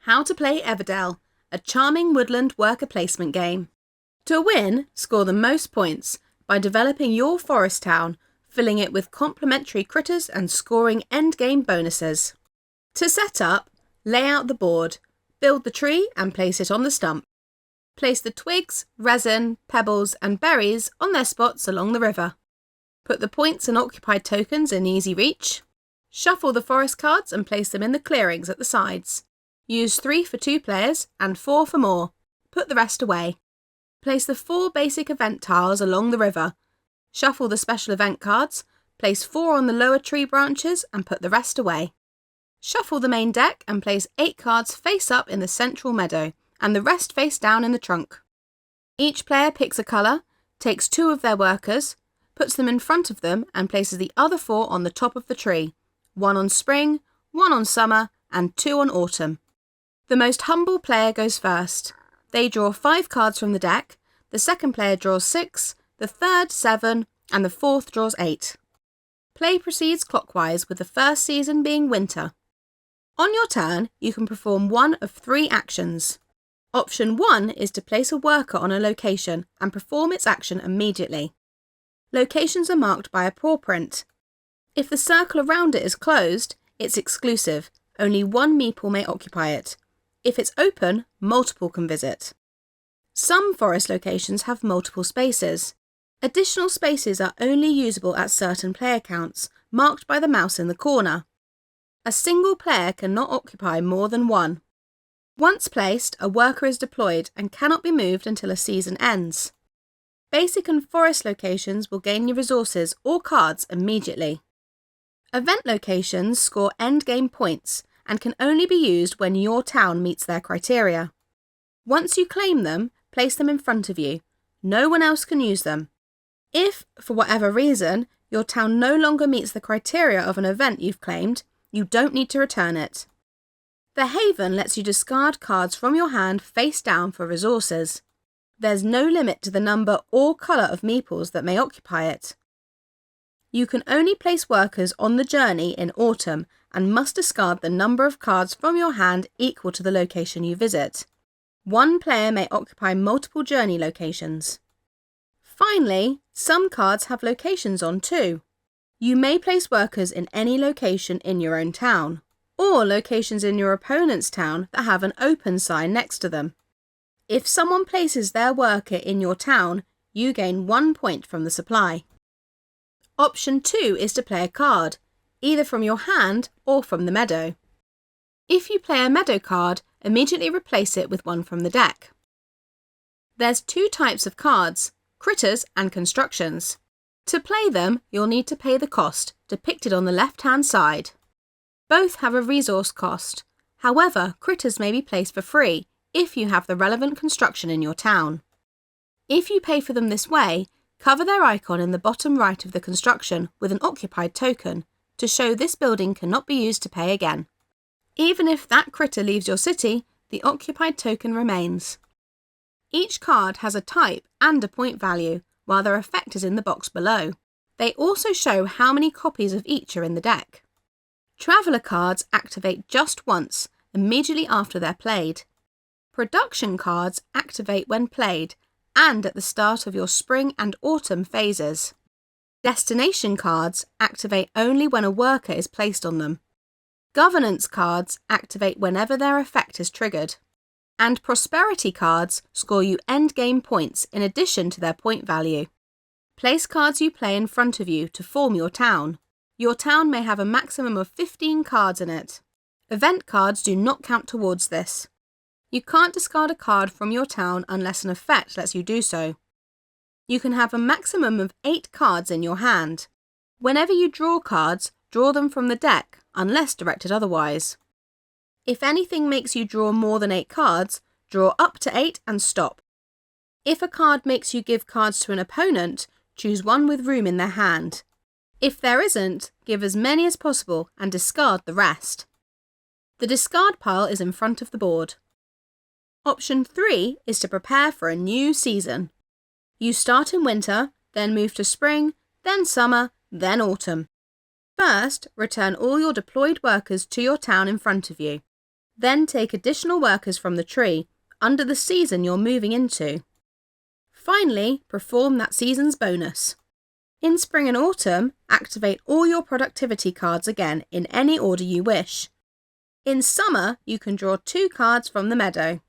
How to play Everdell, a charming woodland worker placement game. To win, score the most points by developing your forest town, filling it with complementary critters and scoring endgame bonuses. To set up, lay out the board, build the tree and place it on the stump. Place the twigs, resin, pebbles and berries on their spots along the river. Put the points and occupied tokens in easy reach. Shuffle the forest cards and place them in the clearings at the sides. Use 3 for 2 players and 4 for more. Put the rest away. Place the 4 basic event tiles along the river. Shuffle the special event cards, place 4 on the lower tree branches and put the rest away. Shuffle the main deck and place 8 cards face up in the central meadow and the rest face down in the trunk. Each player picks a colour, takes 2 of their workers, puts them in front of them and places the other 4 on the top of the tree, 1 on spring, 1 on summer and 2 on autumn. The most humble player goes first. They draw 5 cards from the deck, the second player draws 6, the third 7 and the fourth draws 8. Play proceeds clockwise with the first season being winter. On your turn, you can perform one of 3 actions. Option 1 is to place a worker on a location and perform its action immediately. Locations are marked by a paw print. If the circle around it is closed, it's exclusive. Only 1 meeple may occupy it. If it's open, multiple can visit. Some forest locations have multiple spaces. Additional spaces are only usable at certain player counts, marked by the mouse in the corner. A single player cannot occupy more than 1. Once placed, a worker is deployed and cannot be moved until a season ends. Basic and forest locations will gain you resources or cards immediately. Event locations score endgame points and can only be used when your town meets their criteria. Once you claim them, place them in front of you. No one else can use them. If, for whatever reason, your town no longer meets the criteria of an event you've claimed, you don't need to return it. The Haven lets you discard cards from your hand face down for resources. There's no limit to the number or colour of meeples that may occupy it. You can only place workers on the journey in autumn and must discard the number of cards from your hand equal to the location you visit. 1 player may occupy multiple journey locations. Finally, some cards have locations on too. You may place workers in any location in your own town, or locations in your opponent's town that have an open sign next to them. If someone places their worker in your town, you gain 1 point from the supply. Option 2 is to play a card, either from your hand or from the meadow. If you play a meadow card, immediately replace it with one from the deck. There's 2 types of cards, critters and constructions. To play them, you'll need to pay the cost, depicted on the left-hand side. Both have a resource cost. However, critters may be placed for free if you have the relevant construction in your town. If you pay for them this way, cover their icon in the bottom right of the construction with an occupied token to show this building cannot be used to pay again. Even if that critter leaves your city, the occupied token remains. Each card has a type and a point value, while their effect is in the box below. They also show how many copies of each are in the deck. Traveller cards activate just once, immediately after they're played. Production cards activate when played and at the start of your spring and autumn phases. Destination cards activate only when a worker is placed on them. Governance cards activate whenever their effect is triggered. And prosperity cards score you endgame points in addition to their point value. Place cards you play in front of you to form your town. Your town may have a maximum of 15 cards in it. Event cards do not count towards this. You can't discard a card from your town unless an effect lets you do so. You can have a maximum of 8 cards in your hand. Whenever you draw cards, draw them from the deck, unless directed otherwise. If anything makes you draw more than 8 cards, draw up to 8 and stop. If a card makes you give cards to an opponent, choose one with room in their hand. If there isn't, give as many as possible and discard the rest. The discard pile is in front of the board. Option 3 is to prepare for a new season. You start in winter, then move to spring, then summer, then autumn. First, return all your deployed workers to your town in front of you. Then take additional workers from the tree under the season you're moving into. Finally, perform that season's bonus. In spring and autumn, activate all your productivity cards again in any order you wish. In summer, you can draw 2 cards from the meadow.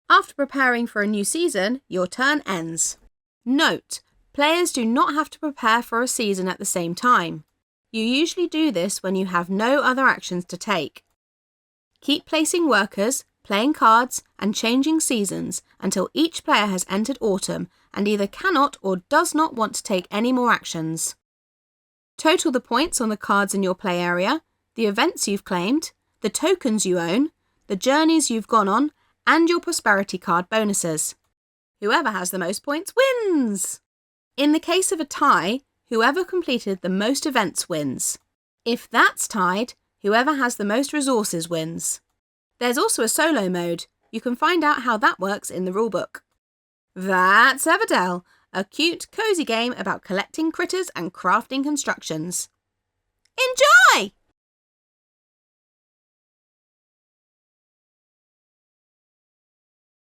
After preparing for a new season, your turn ends. Note: players do not have to prepare for a season at the same time. You usually do this when you have no other actions to take. Keep placing workers, playing cards, and changing seasons until each player has entered autumn and either cannot or does not want to take any more actions. Total the points on the cards in your play area, the events you've claimed, the tokens you own, the journeys you've gone on, and your prosperity card bonuses. Whoever has the most points wins! In the case of a tie, whoever completed the most events wins. If that's tied, whoever has the most resources wins. There's also a solo mode. You can find out how that works in the rulebook. That's Everdell, a cute, cosy game about collecting critters and crafting constructions. Enjoy!